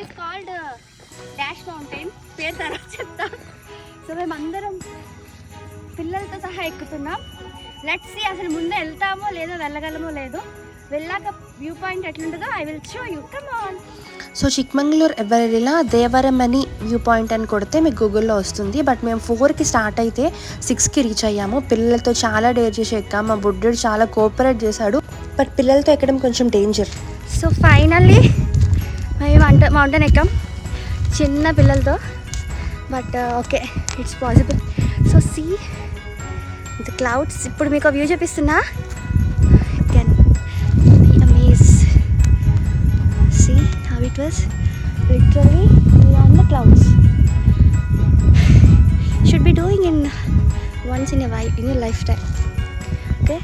Is called dash mountain, పేరు తర్వాత చెప్తా. సో మేమందరం పిల్లలతో సహా ఎక్కుతున్నాం. లెట్స్ సీ అసలు ముందే వెళ్తామో లేదో, వెళ్ళగలమో లేదో. వెళ్ళాక వ్యూ పాయింట్ ఎట్లుంటుందో I will show you. Come on. So Chikmagalur ఎవరిలా దేవరమని వ్యూ పాయింట్ అని కొడితే మీకు గూగుల్లో వస్తుంది. బట్ మేము 4కి స్టార్ట్ అయితే 6కి రీచ్ అయ్యాము. పిల్లలతో చాలా డేర్ చేసి ఎక్కాం. మా బుడ్డుడు చాలా కోఆపరేట్ చేశాడు. బట్ పిల్లలతో ఎక్కడం కొంచెం డేంజర్. సో ఫైనల్లీ మేము మౌంటైన్ ఎక్కాం చిన్న పిల్లలతో. But okay, it's possible. So see the clouds. ఇప్పుడు మీకు వ్యూ చూపిస్తున్నా. Can be amaze. See how it was literally beyond the clouds. Should be doing in once in a lifetime. Okay.